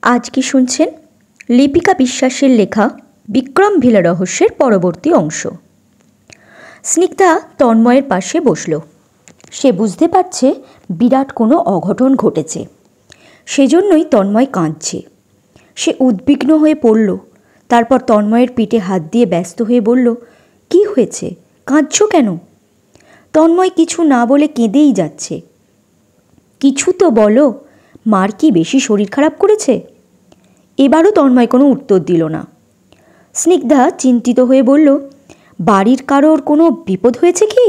আজ কি শুনছেন লিপিকা বিশ্বাসের লেখা বিক্রম ভিলা রহস্যের পরবর্তী অংশ। স্নিগ্ধা তন্ময়ের পাশে বসল। সে বুঝতে পারছে বিরাট কোনো অঘটন ঘটেছে, সেজন্যই তন্ময় কাঁদছে। সে উদ্বিগ্ন হয়ে পড়ল। তারপর তন্ময়ের পিঠে হাত দিয়ে ব্যস্ত হয়ে বলল, কি হয়েছে, কাঁদছো কেন? তন্ময় কিছু না বলে কেঁদেই যাচ্ছে। কিছু তো বলো, মার কি বেশি শরীর খারাপ করেছে? এবারও তন্ময় কোনো উত্তর দিল না। স্নিগ্ধা চিন্তিত হয়ে বলল, বাড়ির কারোর কোনো বিপদ হয়েছে কি?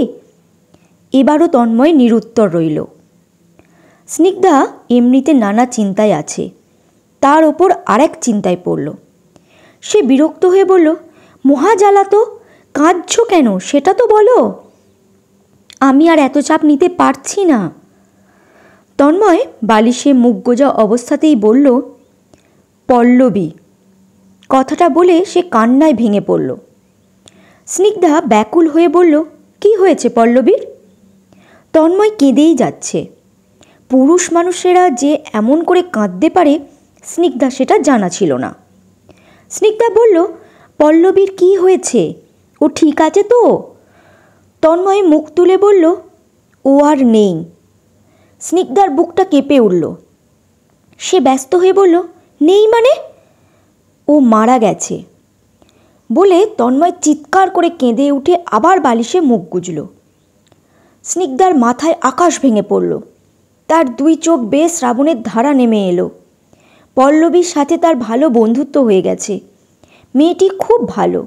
এবারও তন্ময় নিরুত্তর রইল। স্নিগ্ধা এমনিতে নানা চিন্তায় আছে, তার ওপর আরেক চিন্তায় পড়ল। সে বিরক্ত হয়ে বলল, মহা জ্বালা তো, কাঁদছো কেন সেটা তো বলো। আমি আর এত চাপ নিতে পারছি না। তন্ময় বালিশে মুখ গোজা অবস্থাতেই বলল, পল্লবী। কথাটা বলে সে কান্নায় ভেঙে পড়ল। স্নিগ্ধা ব্যাকুল হয়ে বলল, কি হয়েছে পল্লবীর? তন্ময় কেঁদেই যাচ্ছে। পুরুষ মানুষেরা যে এমন করে কাঁদতে পারে স্নিগ্ধা সেটা জানা ছিল না। স্নিগ্ধা বলল, পল্লবীর কি হয়েছে, ও ঠিক আছে তো? তন্ময় মুখ তুলে বলল, ও আর নেই। স্নিগ্ধার বুকটা কেঁপে উঠল। সে ব্যস্ত হয়ে বলল, নেই মানে? ও মারা গেছে বলে তন্ময় চিৎকার করে কেঁদে উঠে আবার বালিশে মুখ গুজল। স্নিগ্ধার মাথায় আকাশ ভেঙে পড়ল। তার দুই চোখ বেয়ে শ্রাবণের ধারা নেমে এলো। পল্লবীর সাথে তার ভালো বন্ধুত্ব হয়ে গেছে। মেয়েটি খুব ভালো,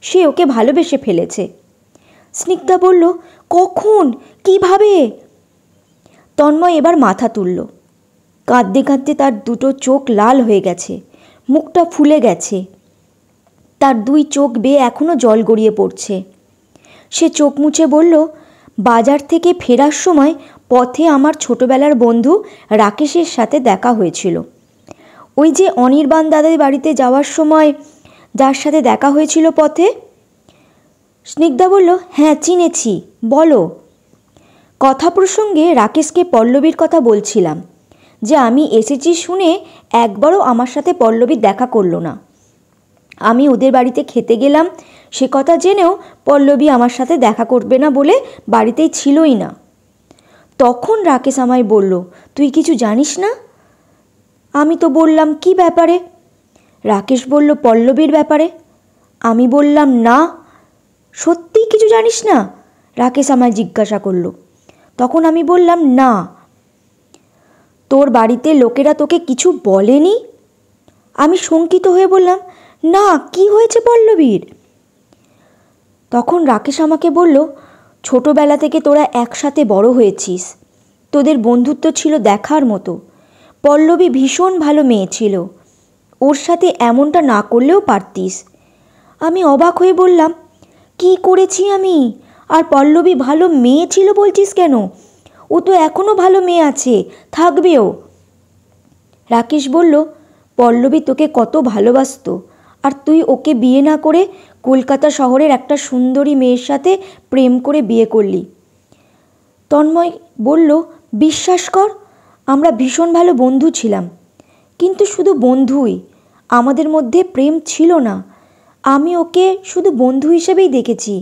সে ওকে ভালোবেসে ফেলেছে। স্নিগ্ধা বলল, কখন, কিভাবে? তন্ময় এবার মাথা তুলল। কাঁদতে কাঁদতে তার দুটো চোখ লাল হয়ে গেছে, মুখটা ফুলে গেছে। তার দুই চোখ বেয়ে এখনও জল গড়িয়ে পড়ছে। সে চোখ মুছে বলল, বাজার থেকে ফেরার সময় পথে আমার ছোটবেলার বন্ধু রাকেশের সাথে দেখা হয়েছিল। ওই যে অনির্বাণ দাদার বাড়িতে যাওয়ার সময় যার সাথে দেখা হয়েছিল পথে। স্নিগ্ধা বলল, হ্যাঁ চিনেছি, বলো। কথা প্রসঙ্গে রাকেশকে পল্লবীর কথা বলছিলাম, যে আমি এসেছি শুনে একবারও আমার সাথে পল্লবীর দেখা করলো না। আমি ওদের বাড়িতে খেতে গেলাম, সে কথা জেনেও পল্লবী আমার সাথে দেখা করবে না বলে বাড়িতেই ছিলই না। তখন রাকেশ আমায় বলল, তুই কিছু জানিস না? আমি তো বললাম, কি ব্যাপারে? রাকেশ বলল, পল্লবীর ব্যাপারে। আমি বললাম, না। সত্যিই কিছু জানিস না? রাকেশ আমায় জিজ্ঞাসা করল। তখন আমি বললাম, না। তোর বাড়িতে লোকেরা তোকে কিছু বলেনি? আমি শঙ্কিত হয়ে বললাম, না, কি হয়েছে পল্লবীর? তখন রাকেশ আমাকে বলল, ছোটবেলা থেকে তোরা একসাথে বড় হয়েছিস, তোদের বন্ধুত্ব ছিল দেখার মতো। পল্লবী ভীষণ ভালো মেয়ে ছিল, ওর সাথে এমনটা না করলেও পারতিস। আমি অবাক হয়ে বললাম, কি করেছি আমি? আর পল্লবী ভালো মেয়ে ছিল বলছিস কেন? ও তো এখনও ভালো মেয়ে আছে, থাকবেও। রাকেশ বলল, পল্লবী তোকে কত ভালোবাসতো, আর তুই ওকে বিয়ে না করে কলকাতা শহরের একটা সুন্দরী মেয়ের সাথে প্রেম করে বিয়ে করলি। তন্ময় বলল, বিশ্বাস কর, আমরা ভীষণ ভালো বন্ধু ছিলাম, কিন্তু শুধু বন্ধুই, আমাদের মধ্যে প্রেম ছিল না। আমি ওকে শুধু বন্ধু হিসেবেই দেখেছি।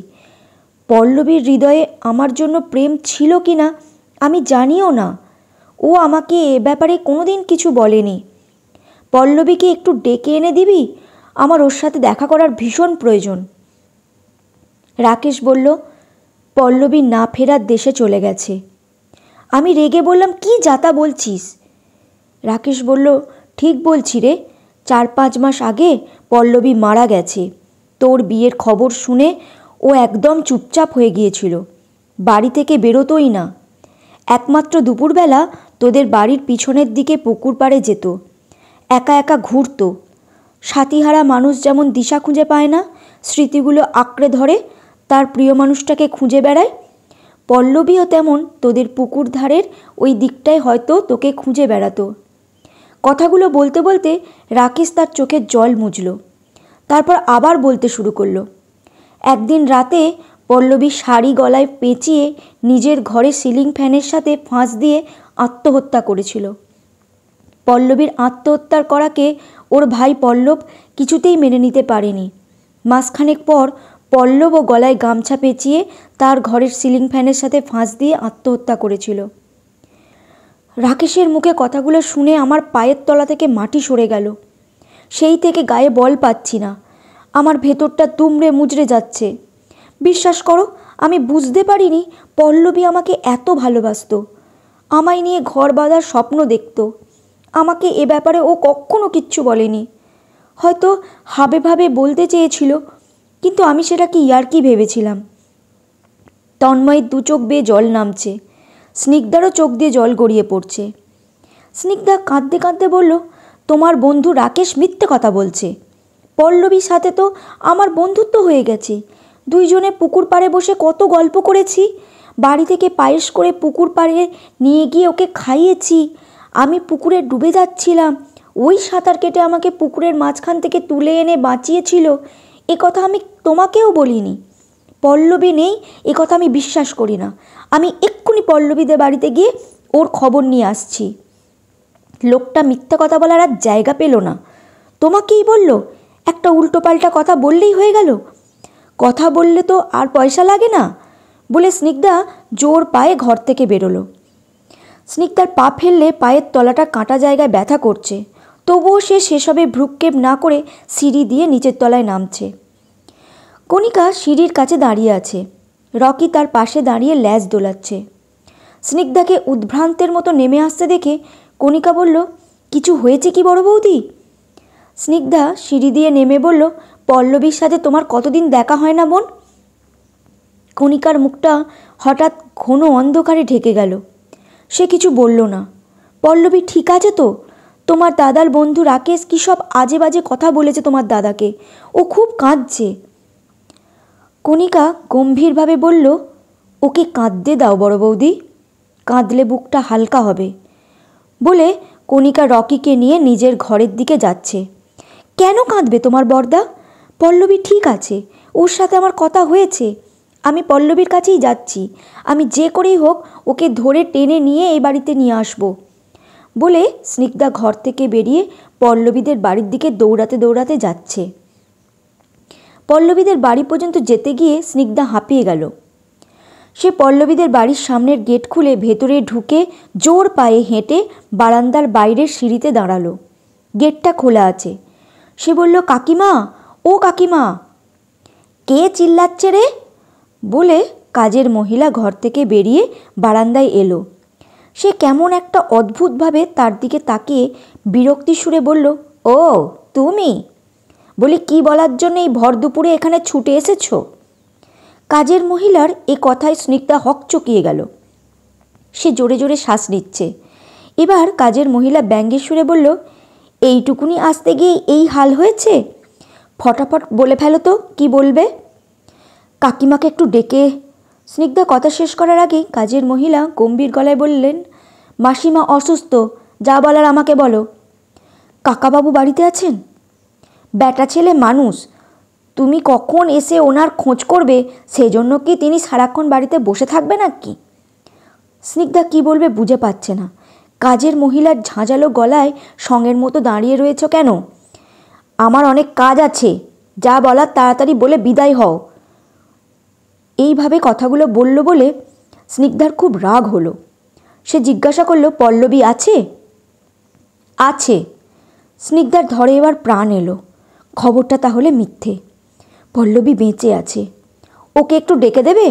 পল্লবীর হৃদয়ে আমার জন্য প্রেম ছিল কি না আমি জানিও না। ও আমাকে এ ব্যাপারে কোনোদিন কিছু বলেনি। পল্লবীকে একটু ডেকে এনে দিবি, আমার ওর সাথে দেখা করার ভীষণ প্রয়োজন। রাকেশ বলল, পল্লবী না ফেরার দেশে চলে গেছে। আমি রেগে বললাম, কি যাতা বলছিস? রাকেশ বলল, ঠিক বলছি রে, 4-5 মাস আগে পল্লবী মারা গেছে। তোর বিয়ের খবর শুনে ও একদম চুপচাপ হয়ে গিয়েছিল, বাড়ি থেকে বেরোতোই না। একমাত্র দুপুরবেলা তোদের বাড়ির পিছনের দিকে পুকুর পাড়ে যেত, একা একা ঘুরত। সাথীহারা মানুষ যেমন দিশা খুঁজে পায় না, স্মৃতিগুলো আঁকড়ে ধরে, তার প্রিয় মানুষটাকে খুঁজে বেড়ায়, পল্লবীও তেমন তোদের পুকুর ধারের ওই দিকটায় হয়তো তোকে খুঁজে বেড়াতো। কথাগুলো বলতে বলতে রাকেশ তার চোখের জল মুছল। তারপর আবার বলতে শুরু করলো, একদিন রাতে পল্লবী শাড়ি গলায় পেঁচিয়ে নিজের ঘরে সিলিং ফ্যানের সাথে ফাঁস দিয়ে আত্মহত্যা করেছিল। পল্লবীর আত্মহত্যার করাকে ওর ভাই পল্লব কিছুতেই মেনে নিতে পারেনি। মাসখানেক পর পল্লবও গলায় গামছা পেঁচিয়ে তার ঘরের সিলিং ফ্যানের সাথে ফাঁস দিয়ে আত্মহত্যা করেছিল। রাকেশের মুখে কথাগুলো শুনে আমার পায়ের তলা থেকে মাটি সরে গেল। সেই থেকে গায়ে বল পাচ্ছি না, আমার ভেতরটা দুমড়ে মুচড়ে যাচ্ছে। বিশ্বাস করো, আমি বুঝতে পারিনি পল্লবী আমাকে এত ভালোবাসত, আমায় নিয়ে ঘর বাঁধার স্বপ্ন দেখত। আমাকে এ ব্যাপারে ও কখনো কিচ্ছু বলেনি। হয়তো হাবে ভাবে বলতে চেয়েছিল, কিন্তু আমি সেটাকে ইয়ার্কি ভেবেছিলাম। তন্ময়ের দু চোখ বেয়ে জল নামছে, স্নিগ্ধারও চোখ দিয়ে জল গড়িয়ে পড়ছে। স্নিগ্ধা কাঁদতে কাঁদতে বলল, তোমার বন্ধু রাকেশ মিথ্যে কথা বলছে। পল্লবীর সাথে তো আমার বন্ধুত্ব হয়ে গেছে। দুইজনে পুকুর পাড়ে বসে কত গল্প করেছি। বাড়ি থেকে পায়েস করে পুকুর পাড়ে নিয়ে গিয়ে ওকে খাইয়েছি। আমি পুকুরে ডুবে যাচ্ছিলাম, ওই সাঁতার কেটে আমাকে পুকুরের মাঝখান থেকে তুলে এনে বাঁচিয়েছিল। এ কথা আমি তোমাকেও বলিনি। পল্লবী নেই এ কথা আমি বিশ্বাস করি না। আমি এক্ষুনি পল্লবীদের বাড়িতে গিয়ে ওর খবর নিয়ে আসছি। লোকটা মিথ্যা কথা বলার আর জায়গা পেল না। তোমাকেই বলল, একটা উল্টোপাল্টা কথা বললেই হয়ে গেল। কথা বললে তো আর পয়সা লাগে না, বলে স্নিগ্ধা জোর পায়ে ঘর থেকে বেরোলো। স্নিগ্ধার পা ফেললে পায়ের তলাটা কাঁটা জায়গায় ব্যথা করছে, তবুও সে সেসবে ভ্রুক্ষেপ না করে সিঁড়ি দিয়ে নিচের তলায় নামছে। কণিকা সিঁড়ির কাছে দাঁড়িয়ে আছে, রকি তার পাশে দাঁড়িয়ে ল্যাজ দোলাচ্ছে। স্নিগ্ধাকে উদ্ভ্রান্তের মতো নেমে আসতে দেখে কণিকা বলল, কিছু হয়েছে কি বড় বৌদি? স্নিগ্ধা সিঁড়ি দিয়ে নেমে বলল, পল্লবীর সাথে তোমার কতদিন দেখা হয় না বোন? কণিকার মুখটা হঠাৎ ঘন অন্ধকারে ঢেকে গেল। সে কিছু বলল না। পল্লবী ঠিক আছে তো? তোমার দাদার বন্ধু রাকেশ কী সব আজে বাজে কথা বলেছে তোমার দাদাকে, ও খুব কাঁদছে। কণিকা গম্ভীরভাবে বলল, ওকে কাঁদতে দাও বড় বৌদি, কাঁদলে বুকটা হালকা হবে। বলে কণিকা রকিকে নিয়ে নিজের ঘরের দিকে যাচ্ছে। কেন কাঁদবে তোমার বরদা? পল্লবী ঠিক আছে, ওর সাথে আমার কথা হয়েছে। আমি পল্লবীর কাছেই যাচ্ছি। আমি যে করেই হোক ওকে ধরে টেনে নিয়ে এই বাড়িতে নিয়ে আসব। বলে স্নিগ্ধা ঘর থেকে বেরিয়ে পল্লবীদের বাড়ির দিকে দৌড়াতে দৌড়াতে যাচ্ছে। পল্লবীদের বাড়ি পর্যন্ত যেতে গিয়ে স্নিগ্ধা হাঁপিয়ে গেল। সে পল্লবীদের বাড়ির সামনের গেট খুলে ভেতরে ঢুকে জোর পায়ে হেঁটে বারান্দার বাইরের সিঁড়িতে দাঁড়ালো। গেটটা খোলা আছে। সে বলল, কাকিমা, ও কাকিমা। কে চিল্লাচ্ছে রে? বলে কাজের মহিলা ঘর থেকে বেরিয়ে বারান্দায় এলো। সে কেমন একটা অদ্ভুতভাবে তার দিকে তাকিয়ে বিরক্তি সুরে বলল, ও তুমি? বলি, কি বলার জন্য এই ভর দুপুরে এখানে ছুটে এসেছ? কাজের মহিলার এ কথায় স্নিগ্ধা হকচকিয়ে গেল। সে জোরে জোরে শ্বাস নিচ্ছে। এবার কাজের মহিলা ব্যঙ্গের সুরে বলল, এইটুকুনি আসতে গিয়ে এই হাল হয়েছে? ফটাফট বলে ফেলো তো, কি বলবে? কাকিমাকে একটু ডেকে। স্নিগ্ধা কথা শেষ করার আগেই কাজের মহিলা গম্ভীর গলায় বললেন, মাসিমা অসুস্থ, যা বলার আমাকে বলো। কাকাবাবু বাড়িতে আছেন? বেটা ছেলে মানুষ, তুমি কখন এসে ওনার খোঁজ করবে সেজন্য কি তিনি সারাক্ষণ বাড়িতে বসে থাকবে নাকি? স্নিগ্ধা কি বলবে বুঝে পাচ্ছে না। কাজের মহিলার ঝাঁঝালো গলায় সঙ্গের মতো দাঁড়িয়ে রয়েছ কেন? আমার অনেক কাজ আছে, যা বলার তাড়াতাড়ি বলে বিদায় হও। এইভাবে কথাগুলো বলল বলে স্নিগ্ধার খুব রাগ হলো। সে জিজ্ঞাসা করলো, পল্লবী আছে? আছে। স্নিগ্ধার ধরে এবার প্রাণ এলো। খবরটা তাহলে মিথ্যে। পল্লবী বেঁচে আছে, ওকে একটু ডেকে দেবে?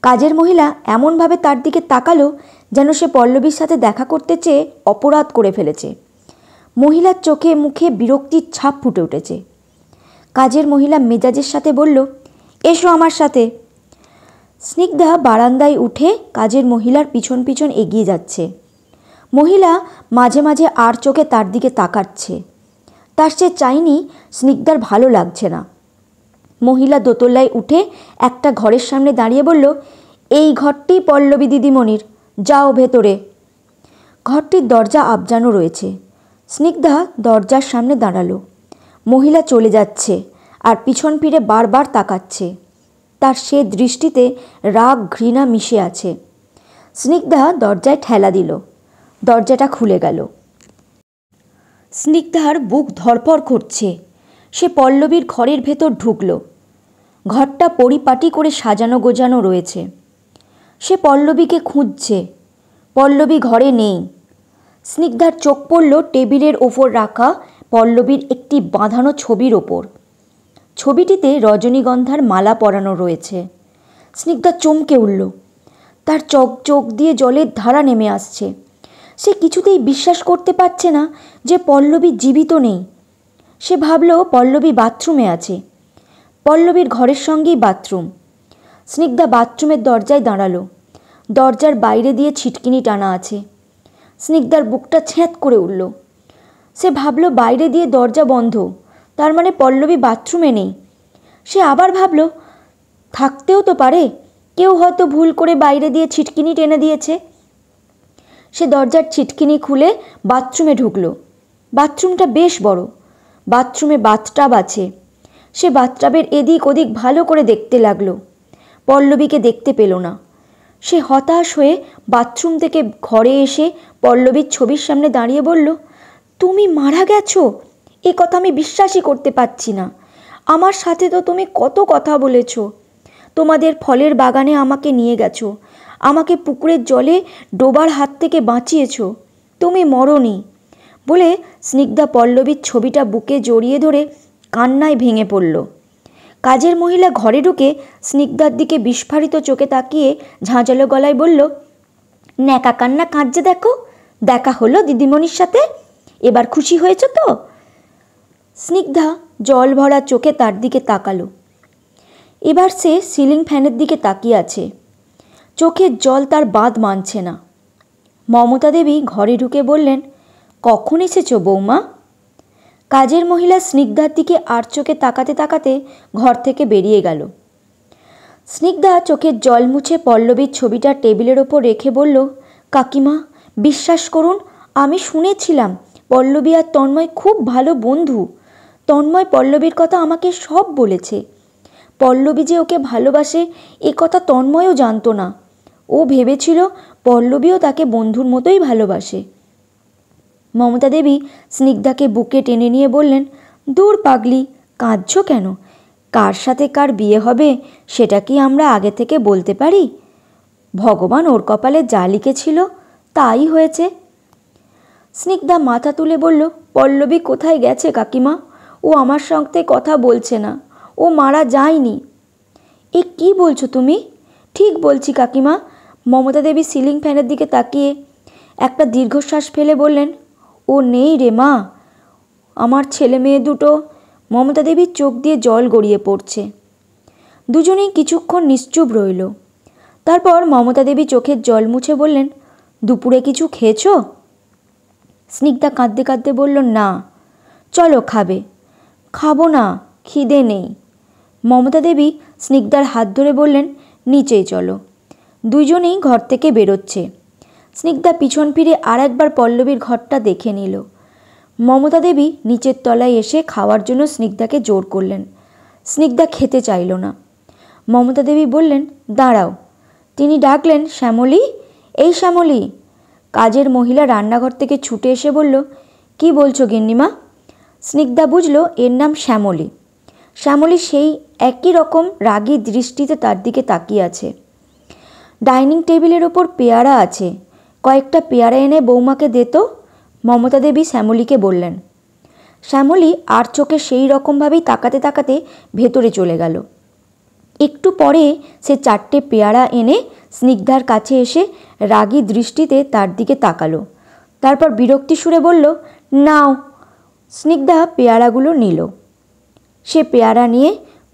কাজের মহিলা এমনভাবে তার দিকে তাকালো যেন সে পল্লবীর সাথে দেখা করতে চেয়ে অপরাধ করে ফেলেছে। মহিলার চোখে মুখে বিরক্তির ছাপ ফুটে উঠেছে। কাজের মহিলা মেজাজের সাথে বলল, এসো আমার সাথে। স্নিগ্ধা বারান্দায় উঠে কাজের মহিলার পিছন পিছন এগিয়ে যাচ্ছে। মহিলা মাঝে মাঝে আর চোখে তার দিকে তাকাচ্ছে। তার সে চাইনি স্নিগ্ধার ভালো লাগছে না। মহিলা দোতলায় উঠে একটা ঘরের সামনে দাঁড়িয়ে বলল, এই ঘরটি পল্লবী দিদিমণির, যাও ভেতরে। ঘরটির দরজা আবজানো রয়েছে। স্নিগ্ধা দরজার সামনে দাঁড়ালো। মহিলা চলে যাচ্ছে আর পিছন ফিরে বারবার তাকাচ্ছে। তার সে দৃষ্টিতে রাগ ঘৃণা মিশে আছে। স্নিগ্ধা দরজায় ঠেলা দিল। দরজাটা খুলে গেল। স্নিগ্ধার বুক ধড়ফড় করছে। সে পল্লবীর ঘরের ভেতর ঢুকল। ঘরটা পরিপাটি করে সাজানো গোজানো রয়েছে। সে পল্লবীকে খুঁজছে। পল্লবী ঘরে নেই। স্নিগ্ধার চোখ পড়ল টেবিলের ওপর রাখা পল্লবীর একটি বাঁধানো ছবির ওপর। ছবিটিতে রজনীগন্ধার মালা পরানো রয়েছে। স্নিগ্ধা চমকে উঠল। তার চোখ দিয়ে জলের ধারা নেমে আসছে। সে কিছুতেই বিশ্বাস করতে পারছে না যে পল্লবী জীবিত নেই। সে ভাবল পল্লবী বাথরুমে আছে। পল্লবীর ঘরের সঙ্গেই বাথরুম। স্নিগ্ধা বাথরুমের দরজায় দাঁড়ালো। দরজার বাইরে দিয়ে ছিটকিনি টানা আছে। স্নিগ্ধার বুকটা ছ্যাঁত করে উঠল। সে ভাবল বাইরে দিয়ে দরজা বন্ধ, তার মানে পল্লবী বাথরুমে নেই। সে আবার ভাবল থাকতেও তো পারে, কেউ হয়তো ভুল করে বাইরে দিয়ে ছিটকিনি টেনে দিয়েছে। সে দরজার ছিটকিনি খুলে বাথরুমে ঢুকল। বাথরুমটা বেশ বড়। বাথরুমে বাথটাব আছে। সে বাথটাবের এদিক ওদিক ভালো করে দেখতে লাগলো। পল্লবীকে দেখতে পেল না। সে হতাশ হয়ে বাথরুম থেকে ঘরে এসে পল্লবীর ছবির সামনে দাঁড়িয়ে বলল, তুমি মারা গেছো? এ কথা আমি বিশ্বাসই করতে পারছি না। আমার সাথে তো তুমি কত কথা বলেছ। তোমাদের ফলের বাগানে আমাকে নিয়ে গেছো, আমাকে পুকুরের জলে ডোবার হাত থেকে বাঁচিয়েছ। তুমি মরনি। বলে স্নিগ্ধা পল্লবীর ছবিটা বুকে জড়িয়ে ধরে কান্নায় ভেঙে পড়ল। কাজের মহিলা ঘরে ঢুকে স্নিগ্ধার দিকে বিস্ফারিত চোখে তাকিয়ে ঝাঁঝালো গলায় বলল, ন্যাকা কান্না কাঁদছে দেখো, দেখা হলো দিদিমণির সাথে, এবার খুশি হয়েছ তো? স্নিগ্ধা জল ভরা চোখে তার দিকে তাকালো। এবার সে সিলিং ফ্যানের দিকে তাকিয়ে আছে। চোখের জল তার বাঁধ মানছে না। মমতা দেবী ঘরে ঢুকে বললেন, কখন এসেছো বৌমা? কাজের মহিলা স্নিগ্ধার দিকে আর চোখে তাকাতে তাকাতে ঘর থেকে বেরিয়ে গেল। স্নিগ্ধা চোখের জল মুছে পল্লবীর ছবিটা টেবিলের ওপর রেখে বলল, কাকিমা, বিশ্বাস করুন, আমি শুনেছিলাম পল্লবী আর তন্ময় খুব ভালো বন্ধু। তন্ময় পল্লবীর কথা আমাকে সব বলেছে। পল্লবী যে ওকে ভালোবাসে এ কথা তন্ময়ও জানতো না। ও ভেবেছিল পল্লবীও তাকে বন্ধুর মতোই ভালোবাসে। মমতা দেবী স্নিগ্ধাকে বুকে টেনে নিয়ে বললেন, দূর পাগলি, কাঁদছো কেন? কার সাথে কার বিয়ে হবে সেটা কি আমরা আগে থেকে বলতে পারি? ভগবান ওর কপালে যা লিখেছিল তাই হয়েছে। স্নিগ্ধা মাথা তুলে বলল, পল্লবী কোথায় গেছে কাকিমা? ও আমার সঙ্গে কথা বলছে না। ও মারা যায়নি। এ কি বলছো তুমি? ঠিক বলছি কাকিমা। মমতা দেবী সিলিং ফ্যানের দিকে তাকিয়ে একটা দীর্ঘশ্বাস ফেলে বললেন, ও নেই রে মা, আমার ছেলে মেয়ে দুটো। মমতা দেবীর চোখ দিয়ে জল গড়িয়ে পড়ছে। দুজনেই কিছুক্ষণ নিশ্চুপ রইল। তারপর মমতা দেবী চোখের জল মুছে বললেন, দুপুরে কিছু খেয়েছো? স্নিগ্ধা কাঁদতে কাঁদতে বলল, না। চলো খাবে। খাবো না, খিদে নেই। মমতা দেবী স্নিগ্ধার হাত ধরে বললেন, নিচেই চলো। দুজনেই ঘর থেকে বেরোচ্ছে। স্নিগ্ধা পিছন ফিরে আর একবার পল্লবীর ঘরটা দেখে নিল। মমতা দেবী নিচের তলায় এসে খাওয়ার জন্য স্নিগ্ধাকে জোর করলেন। স্নিগ্ধা খেতে চাইল না। মমতা দেবী বললেন, দাঁড়াও। তিনি ডাকলেন, শ্যামলী, এই শ্যামলী। কাজের মহিলা রান্নাঘর থেকে ছুটে এসে বলল, কি বলছো গিন্নিমা? স্নিগ্ধা বুঝল এর নাম শ্যামলী। শ্যামলী সেই একই রকম রাগী দৃষ্টিতে তার দিকে তাকিয়ে আছে। ডাইনিং টেবিলের ওপর পেয়ারা আছে, কয়েকটা পেয়ারা এনে বৌমাকে দে তো, মমতা দেবী শ্যামলীকে বললেন। শ্যামলী আর চোখে সেই রকমভাবেই তাকাতে তাকাতে ভেতরে চলে গেল। একটু পরে সে 4টে পেয়ারা এনে স্নিগ্ধার কাছে এসে রাগী দৃষ্টিতে তার দিকে তাকালো। তারপর বিরক্তি সুরে বলল, নাও। স্নিগ্ধা পেয়ারাগুলো নিল। সে পেয়ারা নিয়ে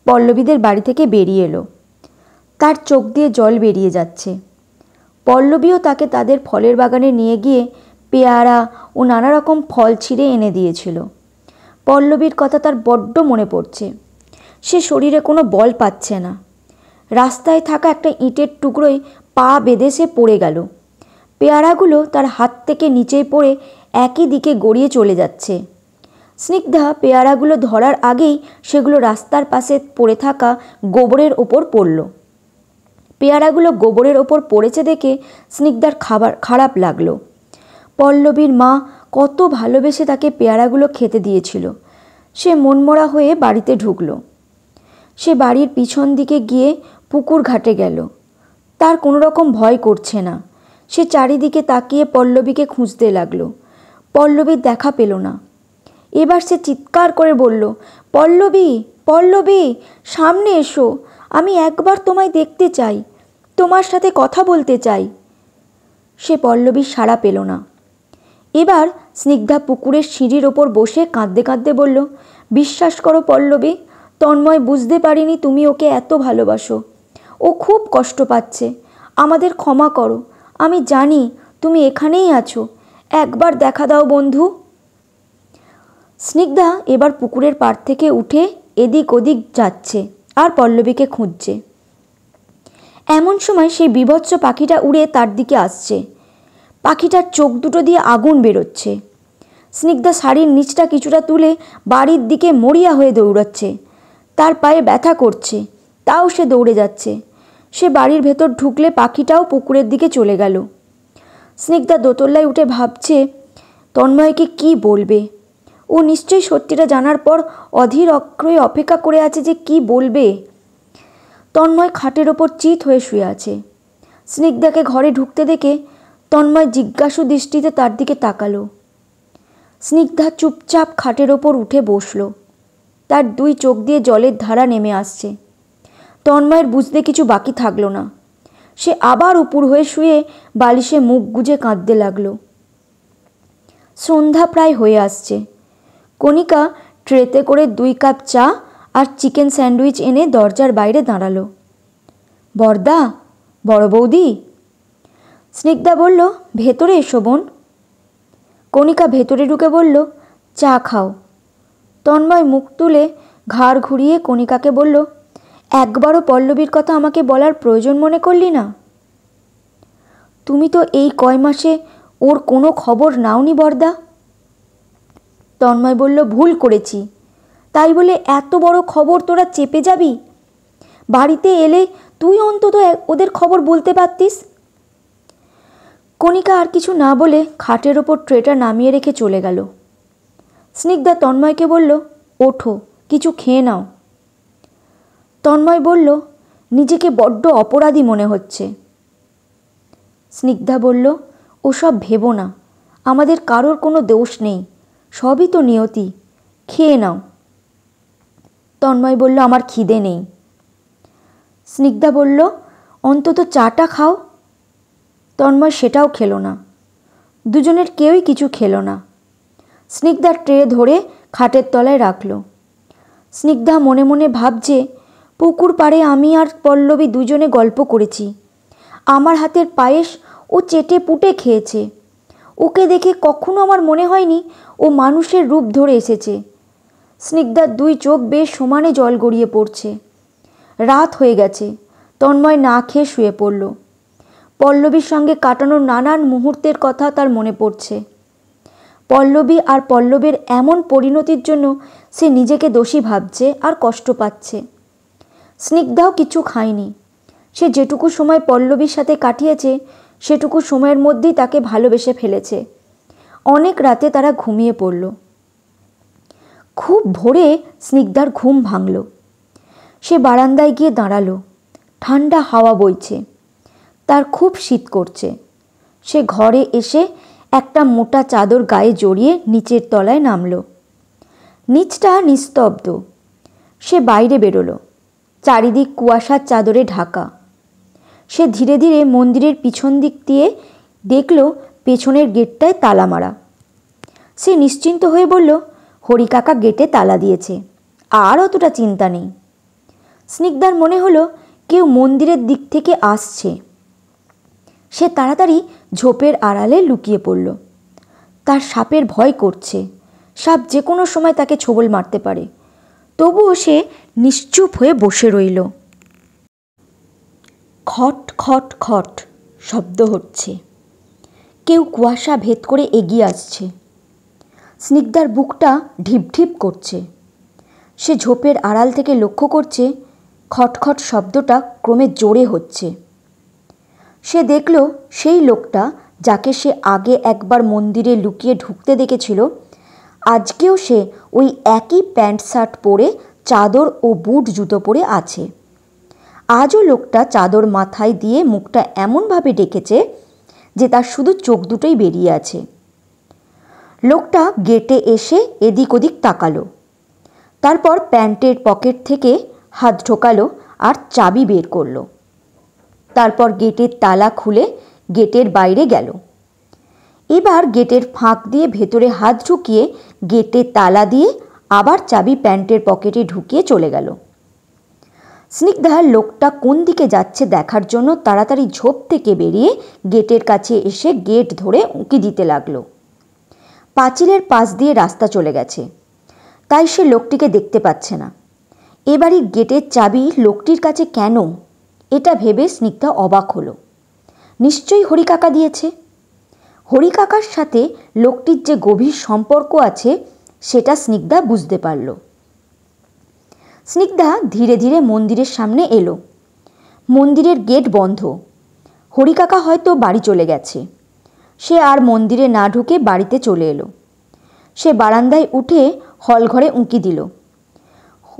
পল্লবীদের বাড়ি থেকে বেরিয়ে এলো। তার চোখ দিয়ে জল বেরিয়ে যাচ্ছে। পল্লবীও তাকে তাদের ফলের বাগানে নিয়ে গিয়ে পেয়ারা ও নানা রকম ফল ছিঁড়ে এনে দিয়েছিল। পল্লবীর কথা তার বড্ড মনে পড়ছে। সে শরীরে কোনো বল পাচ্ছে না। রাস্তায় থাকা একটা ইটের টুকরোয় পা বেঁধে সে পড়ে গেল। পেয়ারাগুলো তার হাত থেকে নিচেই পড়ে একই দিকে গড়িয়ে চলে যাচ্ছে। স্নিগ্ধা পেয়ারাগুলো ধরার আগেই সেগুলো রাস্তার পাশে পড়ে থাকা গোবরের ওপর পড়ল। পেয়ারাগুলো গোবরের ওপর পড়েছে দেখে স্নিগ্ধার খারাপ লাগলো। পল্লবীর মা কত ভালোবেসে তাকে পেয়ারাগুলো খেতে দিয়েছিল। সে মনমরা হয়ে বাড়িতে ঢুকল। সে বাড়ির পিছন দিকে গিয়ে পুকুর ঘাটে গেল। তার কোনো রকম ভয় করছে না। সে চারিদিকে তাকিয়ে পল্লবীকে খুঁজতে লাগলো। পল্লবীর দেখা পেল না। এবার সে চিৎকার করে বলল, পল্লবী, পল্লবী, সামনে এসো, আমি একবার তোমায় দেখতে চাই, তোমার সাথে কথা বলতে চাই। সে পল্লবীর সাড়া পেল না। এবার স্নিগ্ধা পুকুরের সিঁড়ির ওপর বসে কাঁদতে কাঁদতে বলল, বিশ্বাস করো পল্লবী, তন্ময় বুঝতে পারিনি তুমি ওকে এত ভালোবাসো। ও খুব কষ্ট পাচ্ছে, আমাদের ক্ষমা করো। আমি জানি তুমি এখানেই আছো, একবার দেখা দাও বন্ধু। স্নিগ্ধা এবার পুকুরের পাড় থেকে উঠে এদিক ওদিক যাচ্ছে আর পল্লবীকে খুঁজছে। এমন সময় সেই বীভৎস পাখিটা উড়ে তার দিকে আসছে। পাখিটার চোখ দুটো দিয়ে আগুন বেরোচ্ছে। স্নিগ্ধা শাড়ির নিচটা কিছুটা তুলে বাড়ির দিকে মরিয়া হয়ে দৌড়াচ্ছে। তার পায়ে ব্যথা করছে, তাও সে দৌড়ে যাচ্ছে। সে বাড়ির ভেতর ঢুকলে পাখিটাও পুকুরের দিকে চলে গেল। স্নিগ্ধা দোতলায় উঠে ভাবছে তন্ময়কে কি বলবে। ও নিশ্চয়ই সত্যিটা জানার পর অধীর আগ্রহে অপেক্ষা করে আছে যে কি বলবে। তন্ময় খাটের ওপর চিত হয়ে শুয়ে আছে। স্নিগ্ধাকে ঘরে ঢুকতে দেখে তন্ময় জিজ্ঞাসু দৃষ্টিতে তার দিকে তাকালো। স্নিগ্ধা চুপচাপ খাটের ওপর উঠে বসল। তার দুই চোখ দিয়ে জলের ধারা নেমে আসছে। তন্ময়ের বুঝতে কিছু বাকি থাকলো না। সে আবার উপুর হয়ে শুয়ে বালিশে মুখ গুজে কাঁদতে লাগলো। সন্ধ্যা প্রায় হয়ে আসছে। কণিকা ট্রেতে করে 2 কাপ চা আর চিকেন স্যান্ডউইচ এনে দরজার বাইরে দাঁড়ালো। বরদা, বড় বৌদি। স্নিগ্ধা বলল, ভেতরে এসো বোন। কণিকা ভেতরে ঢুকে বলল, চা খাও। তন্ময় মুখ তুলে ঘাড় ঘুরিয়ে কণিকাকে বলল, একবারও পল্লবীর কথা আমাকে বলার প্রয়োজন মনে করলি না? তুমি তো এই কয় মাসে ওর কোনো খবর নাওনি বরদা। তন্ময় বলল, ভুল করেছি, তাই বলে এত বড় খবর তোরা চেপে যাবি? বাড়িতে এলে তুই অন্তত ওদের খবর বলতে পারতিস। কণিকা আর কিছু না বলে খাটের ওপর ট্রেটা নামিয়ে রেখে চলে গেল। স্নিগ্ধা তন্ময়কে বলল, ওঠো, কিছু খেয়ে নাও। তন্ময় বলল, নিজেকে বড্ড অপরাধী মনে হচ্ছে। স্নিগ্ধা বলল, ওসব ভেবো না, আমাদের কারোর কোনো দোষ নেই, সবই তো নিয়তি, খেয়ে নাও। তন্ময় বলল, আমার খিদে নেই। স্নিগ্ধা বলল, অন্তত চাটা খাও। তন্ময় সেটাও খেলো না। দুজনের কেউই কিছু খেলো না। স্নিগ্ধা ট্রে ধরে খাটের তলায় রাখল। স্নিগ্ধা মনে মনে ভাবছে, পুকুর পাড়ে আমি আর পল্লবী দুজনে গল্প করেছি। আমার হাতের পায়েস ও চেটে পুটে খেয়েছে। ওকে দেখে কখনো আমার মনে হয়নি ও মানুষের রূপ ধরে এসেছে। স্নিগ্ধার 2 চোখ বেশ সমানে জল গড়িয়ে পড়ছে। রাত হয়ে গেছে। তন্ময় না খেয়ে শুয়ে পড়ল। পল্লবীর সঙ্গে কাটানো নানান মুহূর্তের কথা তার মনে পড়ছে। পল্লবী আর পল্লবের এমন পরিণতির জন্য সে নিজেকে দোষী ভাবছে আর কষ্ট পাচ্ছে। স্নিগ্ধাও কিছু খায়নি। সে যেটুকু সময় পল্লবীর সাথে কাটিয়েছে সেটুকু সময়ের মধ্যেই তাকে ভালোবেসে ফেলেছে। অনেক রাতে তারা ঘুমিয়ে পড়ল। খুব ভোরে স্নিগ্ধার ঘুম ভাঙল। সে বারান্দায় গিয়ে দাঁড়ালো। ঠান্ডা হাওয়া বইছে। তার খুব শীত করছে। সে ঘরে এসে একটা মোটা চাদর গায়ে জড়িয়ে নিচের তলায় নামল। নিচটা নিস্তব্ধ। সে বাইরে বেরোলো। চারিদিক কুয়াশার চাদরে ঢাকা। সে ধীরে ধীরে মন্দিরের পিছন দিক দিয়ে দেখল পেছনের গেটটায় তালা মারা। সে নিশ্চিন্ত হয়ে বলল, হরিকাকা গেটে তালা দিয়েছে, আর অতটা চিন্তা নেই। স্নিগ্ধার মনে হলো কেউ মন্দিরের দিক থেকে আসছে। সে তাড়াতাড়ি ঝোপের আড়ালে লুকিয়ে পড়ল। তার সাপের ভয় করছে। সাপ যে কোনো সময় তাকে ছোবল মারতে পারে। তবুও সে নিশ্চুপ হয়ে বসে রইল। খট খট খট শব্দ হচ্ছে। কেউ কুয়াশা ভেদ করে এগিয়ে আসছে। স্নিগ্ধার বুকটা ঢিপঢিপ করছে। সে ঝোপের আড়াল থেকে লক্ষ্য করছে খটখট শব্দটা ক্রমে জোরে হচ্ছে। সে দেখল সেই লোকটা যাকে সে আগে একবার মন্দিরে লুকিয়ে ঢুকতে দেখেছিল, আজকেও সে ওই একই প্যান্ট শার্ট পরে চাদর ও বুট জুতো পরে আছে। আজও লোকটা চাদর মাথায় দিয়ে মুখটা এমনভাবে ডেকেছে যে তার শুধু চোখ দুটোই বেরিয়ে আছে। লোকটা গেটে এসে এদিক ওদিক তাকালো, তারপর প্যান্টের পকেট থেকে হাত ঢোকালো আর চাবি বের করলো। তারপর গেটের তালা খুলে গেটের বাইরে গেল। এবার গেটের ফাঁক দিয়ে ভেতরে হাত ঢুকিয়ে গেটে তালা দিয়ে আবার চাবি প্যান্টের পকেটে ঢুকিয়ে চলে গেল। স্নিগ্ধা লোকটা কোন দিকে যাচ্ছে দেখার জন্য তাড়াতাড়ি ঝোপ থেকে বেরিয়ে গেটের কাছে এসে গেট ধরে উঁকি দিতে লাগলো। পাঁচিলের পাশ দিয়ে রাস্তা চলে গেছে, তাই সে লোকটিকে দেখতে পাচ্ছে না। এবারই গেটের চাবি লোকটির কাছে কেন, এটা ভেবে স্নিগ্ধা অবাক হলো। নিশ্চয়ই হরিকাকা দিয়েছে। হরিকাকার সাথে লোকটির যে গভীর সম্পর্ক আছে সেটা স্নিগ্ধা বুঝতে পারল। স্নিগ্ধা ধীরে ধীরে মন্দিরের সামনে এলো। মন্দিরের গেট বন্ধ। হরিকাকা হয়তো বাড়ি চলে গেছে। সে আর মন্দিরে না ঢুকে বাড়িতে চলে এলো। সে বারান্দায় উঠে হলঘরে উঁকি দিল।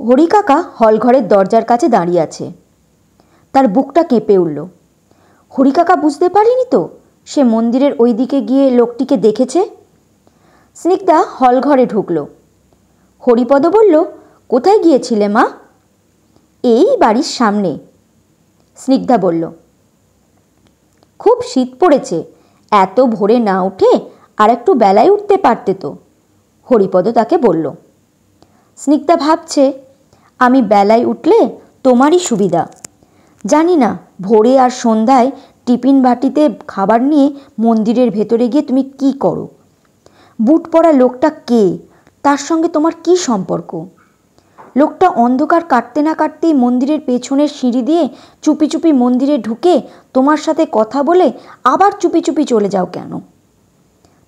হরিকাকা হলঘরের দরজার কাছে দাঁড়িয়ে আছে। তার বুকটা কেঁপে উঠল। হরিকাকা বুঝতে পারেনি তো সে মন্দিরের ওই দিকে গিয়ে লোকটিকে দেখেছে। স্নিগ্ধা হলঘরে ঢুকল। হরিপদ বলল, কোথায় গিয়েছিলে মা? এই বাড়ির সামনে। স্নিগ্ধা বলল, খুব শীত পড়েছে, এত ভোরে না উঠে আর একটু বেলায় উঠতে পারতে তো। হরিপদ তাকে বলল। স্নিগ্ধা ভাবছে, আমি বেলায় উঠলে তোমারই সুবিধা। জানি না ভোরে আর সন্ধ্যায় টিফিন বাটিতে খাবার নিয়ে মন্দিরের ভেতরে গিয়ে তুমি কি করো। বুট পরা লোকটা কে, তার সঙ্গে তোমার কি সম্পর্ক? লোকটা অন্ধকার কাটতে না কাটতেই মন্দিরের পেছনের সিঁড়ি দিয়ে চুপি চুপি মন্দিরে ঢুকে তোমার সাথে কথা বলে আবার চুপি চুপি চলে যাও কেন?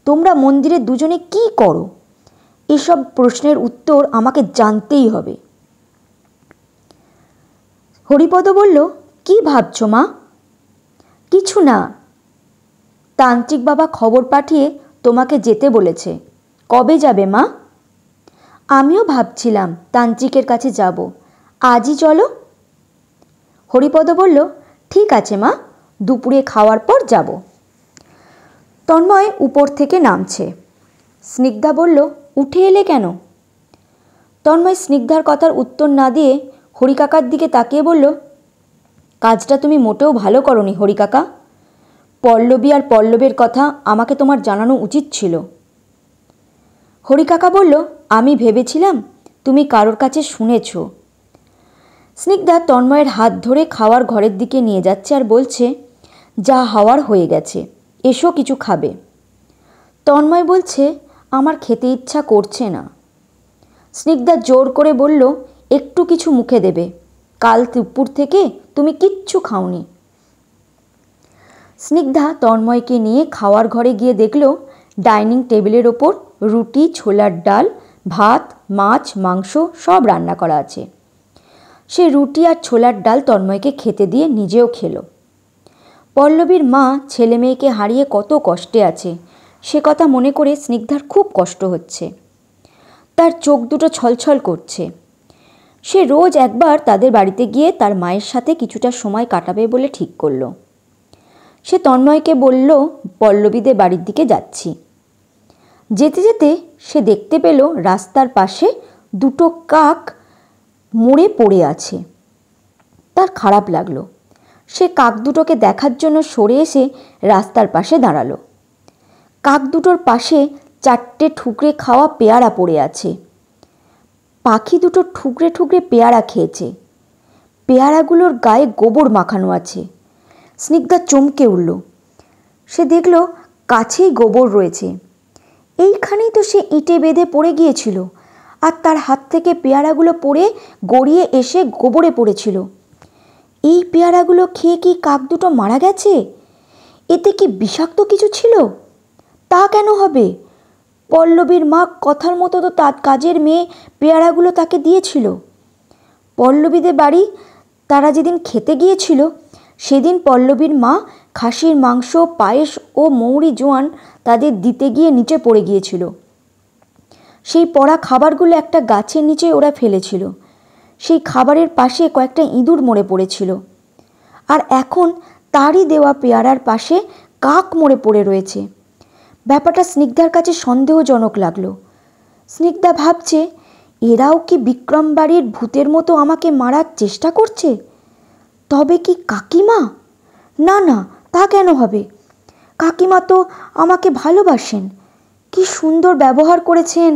তোমরা মন্দিরে দুজনে কি করো? এসব প্রশ্নের উত্তর আমাকে জানতেই হবে। হরিপদ বলল, কি ভাবছো মা? কিছু না। তান্ত্রিক বাবা খবর পাঠিয়ে তোমাকে যেতে বলেছে। কবে যাবে মা? আমিও ভাবছিলাম তান্ত্রিকের কাছে যাব, আজই চলো। হরিপদ বলল, ঠিক আছে মা, দুপুরে খাওয়ার পর যাব। তন্ময় উপর থেকে নামছে। স্নিগ্ধা বলল, উঠে এলে কেন? তন্ময় স্নিগ্ধার কথার উত্তর না দিয়ে হরিকাকার দিকে তাকিয়ে বলল, কাজটা তুমি মোটেও ভালো করনি হরিকাকা। পল্লবী আর পল্লবের কথা আমাকে তোমার জানানো উচিত ছিল। হরিকাকা বলল, আমি ভেবেছিলাম তুমি কারোর কাছে শুনেছ। স্নিগ্ধা তন্ময়ের হাত ধরে খাওয়ার ঘরের দিকে নিয়ে যাচ্ছে আর বলছে, যা হওয়ার হয়ে গেছে, এসো কিছু খাবে। তন্ময় বলছে, আমার খেতে ইচ্ছা করছে না। স্নিগ্ধা জোর করে বলল, একটু কিছু মুখে দেবে, কাল দুপুর থেকে তুমি কিচ্ছু খাওনি। স্নিগ্ধা তন্ময়কে নিয়ে খাওয়ার ঘরে গিয়ে দেখল ডাইনিং টেবিলের ওপর রুটি, ছোলার ডাল, ভাত, মাছ, মাংস সব রান্না করা আছে। সে রুটি আর ছোলার ডাল তন্ময়কে খেতে দিয়ে নিজেও খেলো। পল্লবীর মা ছেলে মেয়েকে হারিয়ে কত কষ্টে আছে সে কথা মনে করে স্নিগ্ধার খুব কষ্ট হচ্ছে। তার চোখ দুটো ছলছল করছে। সে রোজ একবার তাদের বাড়িতে গিয়ে তার মায়ের সাথে কিছুটা সময় কাটাবে বলে ঠিক করল। সে তন্ময়কে বলল, পল্লবীদের বাড়ির দিকে যাচ্ছি। যেতে যেতে সে দেখতে পেল রাস্তার পাশে দুটো কাক মরে পড়ে আছে। তার খারাপ লাগলো। সে কাক দুটোকে দেখার জন্য সরে এসে রাস্তার পাশে দাঁড়ালো। কাক দুটোর পাশে 4টে ঠুকরে খাওয়া পেয়ারা পড়ে আছে। পাখি দুটো ঠুকরে ঠুকরে পেয়ারা খেয়েছে। পেয়ারাগুলোর গায়ে গোবর মাখানো আছে। স্নিগ্ধা চমকে উঠল। সে দেখল কাছেই গোবর রয়েছে। এইখানেই তো সে ইঁটে বেঁধে পড়ে গিয়েছিল, আর তার হাত থেকে পেয়ারাগুলো পড়ে গড়িয়ে এসে গোবরে পড়েছিল। এই পেয়ারাগুলো খেয়ে কি কাক দুটো মারা গেছে? এতে কি বিষাক্ত কিছু ছিল? তা কেন হবে? পল্লবীর মা কথার মতো তো তার কাজের মেয়ে পেয়ারাগুলো তাকে দিয়েছিল। পল্লবীদের বাড়ি তারা যেদিন খেতে গিয়েছিল সেদিন পল্লবীর মা খাসির মাংস, পায়েস ও মৌরি জোয়ান তাদের দিতে গিয়ে নিচে পড়ে গিয়েছিল। সেই পড়া খাবারগুলো একটা গাছের নিচে ওরা ফেলেছিল। সেই খাবারের পাশে কয়েকটা ইঁদুর মরে পড়েছিল। আর এখন তারই দেওয়া পেয়ারার পাশে কাক মরে পড়ে রয়েছে। ব্যাপারটা স্নিগ্ধার কাছে সন্দেহজনক লাগলো। স্নিগ্ধা ভাবছে, এরাও কি বিক্রম বাড়ির ভূতের মতো আমাকে মারার চেষ্টা করছে? তবে কি কাকিমা? না না, তা কেন হবে? কাকিমা তো আমাকে ভালোবাসেন, কি সুন্দর ব্যবহার করেছেন।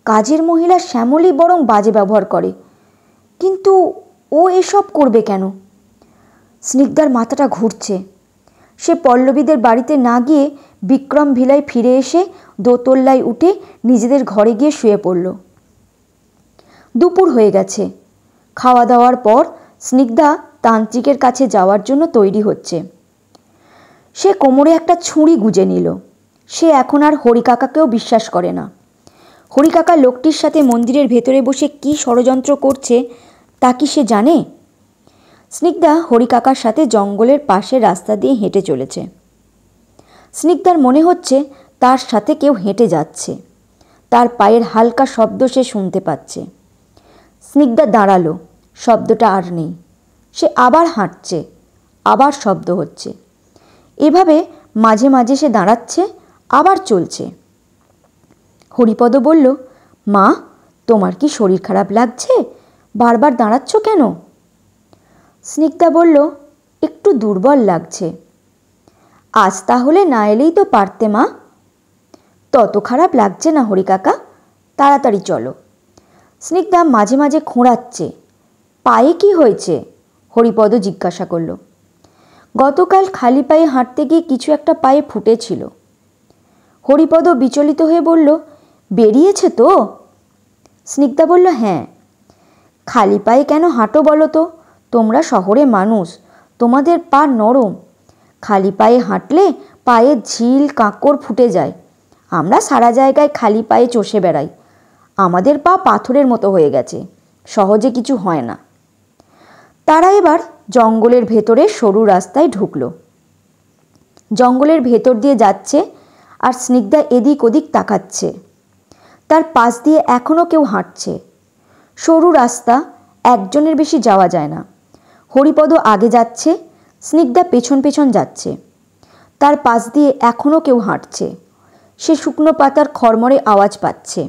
কাজের মহিলা শ্যামলী বরং বাজে ব্যবহার করে, কিন্তু ও এসব করবে কেন? স্নিগ্ধার মাথাটা ঘুরছে। সে পল্লবীদের বাড়িতে না গিয়ে বিক্রম ভিলায় ফিরে এসে দোতলায় উঠে নিজেদের ঘরে গিয়ে শুয়ে পড়ল। দুপুর হয়ে গেছে। খাওয়া দাওয়ার পর স্নিগ্ধা তান্ত্রিকের কাছে যাওয়ার জন্য তৈরি হচ্ছে। সে কোমরে একটা ছুরি গুজে নিল। সে এখন আর হরিকাকাকেও বিশ্বাস করে না। হরিকাকা লোকটির সাথে মন্দিরের ভেতরে বসে কি ষড়যন্ত্র করছে তা কি সে জানে? স্নিগ্ধা হরিকাকার সাথে জঙ্গলের পাশে রাস্তা দিয়ে হেঁটে চলেছে। স্নিগ্ধার মনে হচ্ছে তার সাথে কেউ হেঁটে যাচ্ছে। তার পায়ের হালকা শব্দ সে শুনতে পাচ্ছে। স্নিগ্ধা দাঁড়ালো, শব্দটা আর নেই। সে আবার হাঁটছে, আবার শব্দ হচ্ছে। এভাবে মাঝে মাঝে সে দাঁড়াচ্ছে, আবার চলছে। হরিপদ বলল, মা, তোমার কি শরীর খারাপ লাগছে? বারবার দাঁড়াচ্ছ কেন? স্নিগ্ধা বলল, একটু দুর্বল লাগছে। আজ তাহলে না এলেই তো পারতে মা। তত খারাপ লাগছে না হরিকাকা, তাড়াতাড়ি চলো। স্নিগ্ধা মাঝে মাঝে খোঁড়াচ্ছে। পায়ে কি হয়েছে? হরিপদ জিজ্ঞাসা করল। গতকাল খালি পায়ে হাঁটতে গিয়ে কিছু একটা পায়ে ফুটেছিল। হরিপদ বিচলিত হয়ে বলল, বেরিয়েছে তো? স্নিগ্ধা বলল, হ্যাঁ। খালি পায়ে কেন হাঁটো বলো তো? তোমরা শহরে মানুষ, তোমাদের পা নরম। খালি পায়ে হাঁটলে পায়ে ঝিল কাঁকড় ফুটে যায়। আমরা সারা জায়গায় খালি পায়ে চষে বেড়াই। আমাদের পা পাথরের মতো হয়ে গেছে, সহজে কিছু হয় না। তারা এবার জঙ্গলের ভেতরে সরু রাস্তায় ঢুকলো। জঙ্গলের ভেতর দিয়ে যাচ্ছে আর স্নিগ্ধা এদিক ওদিক তাকাচ্ছে। তার পাশ দিয়ে এখনও কেউ হাঁটছে। সরু রাস্তা, একজনের বেশি যাওয়া যায় না। হরিপদ আগে যাচ্ছে, স্নিগ্ধা পেছন পেছন যাচ্ছে। তার পাশ দিয়ে এখনও কেউ হাঁটছে। সে শুকনো পাতার খড়মড়ে আওয়াজ পাচ্ছে।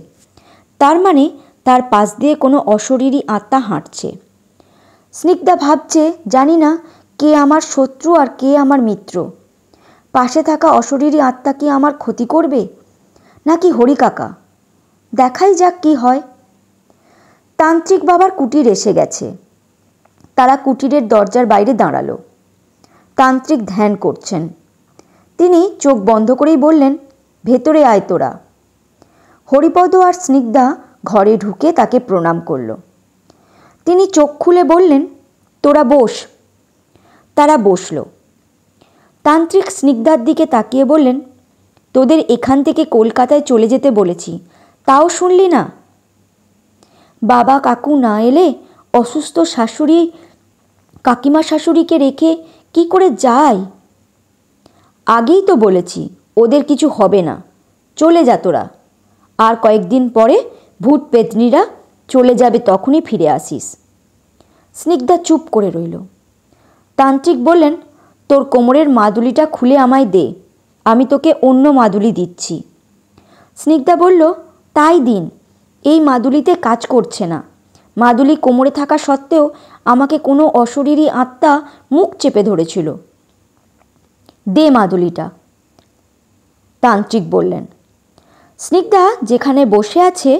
তার মানে তার পাশ দিয়ে কোনো অশরীরী আত্মা হাঁটছে। স্নিগ্ধা ভাবছে, জানি না কে আমার শত্রু আর কে আমার মিত্র। পাশে থাকা অশরীরী আত্মা কি আমার ক্ষতি করবে, নাকি হরিকাকা? দেখাই যাক কি হয়। তান্ত্রিক বাবার কুটির এসে গেছে। তারা কুটিরের দরজার বাইরে দাঁড়ালো। তান্ত্রিক ধ্যান করছেন। তিনি চোখ বন্ধ করেই বললেন, ভেতরে আয় তোরা। হরিপদ আর স্নিগ্ধা ঘরে ঢুকে তাকে প্রণাম করল। তিনি চোখ খুলে বললেন, তোরা বস। তারা বসল। তান্ত্রিক স্নিগ্ধার দিকে তাকিয়ে বললেন, তোদের এখান থেকে কলকাতায় চলে যেতে বলেছি, তাও শুনলি না? বাবা কাকু না এলে অসুস্থ শাশুড়ি, কাকিমা শাশুড়িকে রেখে কি করে যাই? আগেই তো বলেছি ওদের কিছু হবে না, চলে যা তোরা। আর কয়েকদিন পরে ভূত পেতনিরা চলে যাবে, তখনই ফিরে আসিস। স্নিগ্ধা চুপ করে রইল। তান্ত্রিক বললেন, তোর কোমরের মাদুলিটা খুলে আমায় দে, আমি তোকে অন্য মাদুলি দিচ্ছি। স্নিগ্ধা বলল, তাই দিন, এই মাদুলিতে কাজ করছে না। মাদুলি কোমরে থাকা সত্ত্বেও আমাকে কোনো অশরীরী আত্মা মুখ চেপে ধরেছিল। দে মাদুলিটা, তান্ত্রিক বললেন। স্নিগ্ধা যেখানে বসে আছে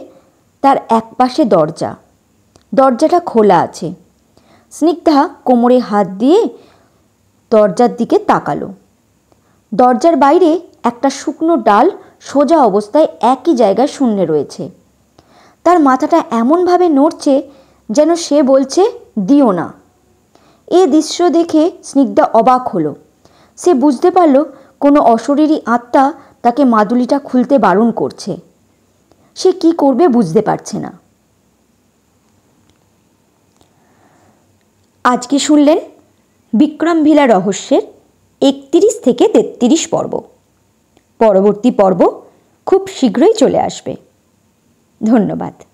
তার একপাশে দরজা। দরজাটা খোলা আছে। স্নিগ্ধা কোমরে হাত দিয়ে দরজার দিকে তাকালো। দরজার বাইরে একটা শুকনো ডাল সোজা অবস্থায় একই জায়গায় শূন্য রয়েছে। তার মাথাটা এমনভাবে নড়ছে যেন সে বলছে, দিও না। এ দৃশ্য দেখে স্নিগ্ধা অবাক হলো। সে বুঝতে পারল কোনো অশরীরী আত্মা তাকে মাদুলিটা খুলতে বারণ করছে। সে কি করবে বুঝতে পারছে না। আজকে শুনলেন বিক্রম ভিলা রহস্যের 31 থেকে 33 পর্ব। পরবর্তী পর্ব খুব শীঘ্রই চলে আসবে। ধন্যবাদ।